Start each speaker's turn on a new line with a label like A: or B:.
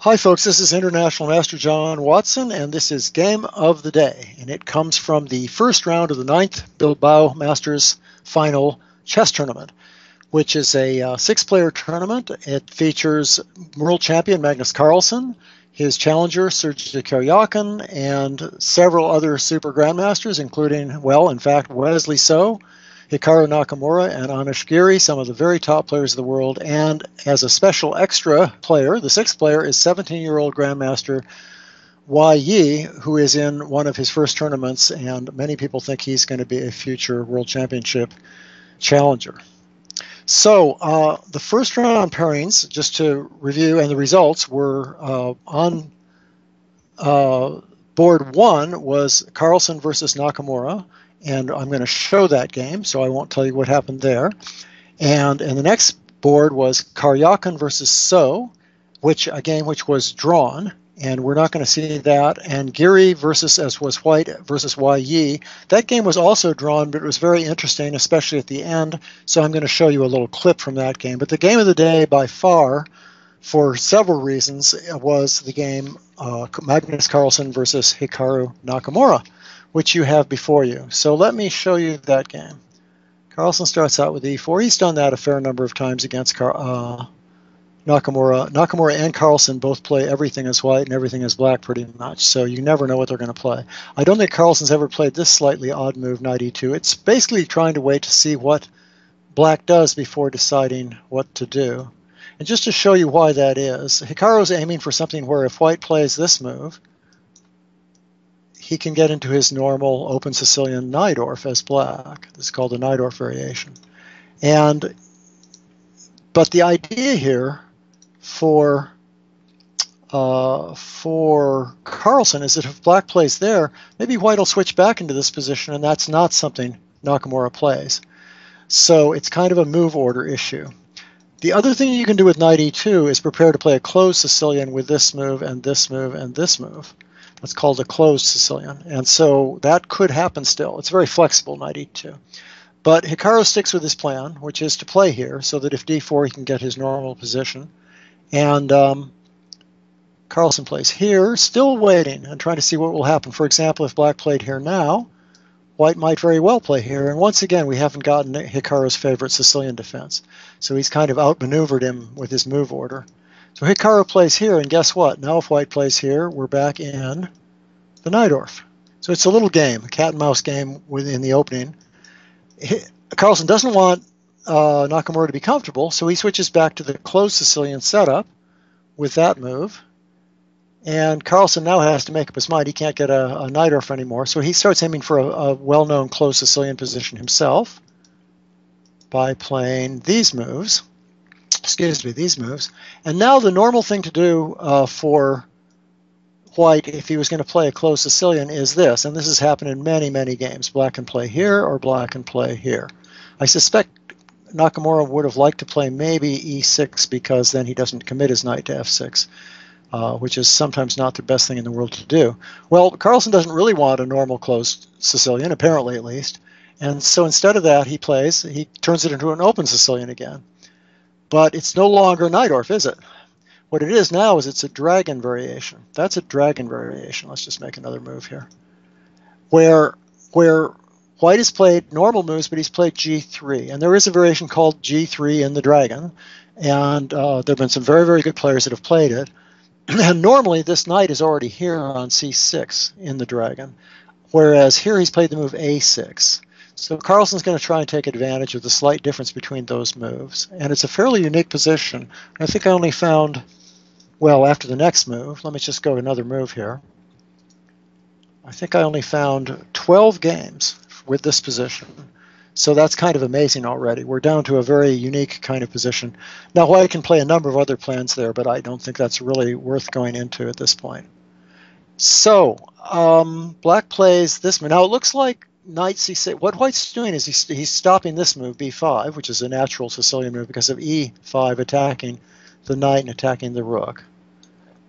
A: Hi folks, this is International Master John Watson, and this is Game of the Day, and it comes from the first round of the 9th Bilbao Masters Final chess tournament, which is a six-player tournament. It features world champion Magnus Carlsen, his challenger Sergei Karjakin, and several other super grandmasters, including, well, in fact, Wesley So, Hikaru Nakamura, and Giri, some of the very top players of the world. And as a special extra player, the sixth player is 17-year-old Grandmaster Wei Yi, who is in one of his first tournaments, and many people think he's going to be a future World Championship challenger. So the first round pairings, just to review, and the results were on board one was Carlsen versus Nakamura. And I'm going to show that game, so I won't tell you what happened there. And the next board was Karjakin versus So, a game which was drawn, and we're not going to see that. And Giri versus, as was White, versus Wei Yi. That game was also drawn, but it was very interesting, especially at the end. So I'm going to show you a little clip from that game. But the game of the day, by far, for several reasons, was the game Magnus Carlsen versus Hikaru Nakamura, which you have before you. So let me show you that game. Carlsen starts out with e4. He's done that a fair number of times against Nakamura. Nakamura and Carlsen both play everything as white and everything as black pretty much, so you never know what they're going to play. I don't think Carlsen's ever played this slightly odd move, knight e2. It's basically trying to wait to see what black does before deciding what to do. And just to show you why that is, Hikaru's aiming for something where if white plays this move, he can get into his normal open Sicilian Najdorf as black. This is called the Najdorf variation. But the idea here for Carlsen is that if black plays there, maybe white will switch back into this position, and that's not something Nakamura plays. So it's kind of a move order issue. The other thing you can do with knight e2 is prepare to play a closed Sicilian with this move and this move and this move. It's called a closed Sicilian, and so that could happen still. It's very flexible, knight e2. But Hikaru sticks with his plan, which is to play here, so that if d4 he can get his normal position. And Carlsen plays here, still waiting and trying to see what will happen. For example, if black played here now, white might very well play here. And once again, we haven't gotten Hikaru's favorite Sicilian defense. So he's kind of outmaneuvered him with his move order. So Hikaru plays here, and guess what? Now if white plays here, we're back in the Najdorf. So it's a little game, a cat-and-mouse game within the opening. Carlsen doesn't want Nakamura to be comfortable, so he switches back to the closed Sicilian setup with that move. And Carlsen now has to make up his mind. He can't get a Najdorf anymore, so he starts aiming for a well-known closed Sicilian position himself by playing these moves. These moves. And now the normal thing to do for white, if he was going to play a closed Sicilian, is this. And this has happened in many, many games. Black can play here or black can play here. I suspect Nakamura would have liked to play maybe e6 because then he doesn't commit his knight to f6, which is sometimes not the best thing in the world to do. Well, Carlsen doesn't really want a normal closed Sicilian, apparently at least. And so instead of that, he turns it into an open Sicilian again. But it's no longer Najdorf, is it? What it is now is it's a dragon variation. That's a dragon variation. Let's just make another move here. Where white has played normal moves, but he's played g3. And there is a variation called g3 in the dragon. And there have been some very, very good players that have played it. And normally this knight is already here on c6 in the dragon. Whereas here he's played the move a6. So Carlsen's going to try and take advantage of the slight difference between those moves. And it's a fairly unique position. I think I only found, well, after the next move, let me just go another move here. I think I only found 12 games with this position. So that's kind of amazing already. We're down to a very unique kind of position. Now, white can play a number of other plans there, but I don't think that's really worth going into at this point. So black plays this move. Now, it looks like knight c6. What white's doing is he's stopping this move, b5, which is a natural Sicilian move because of e5 attacking the knight and attacking the rook.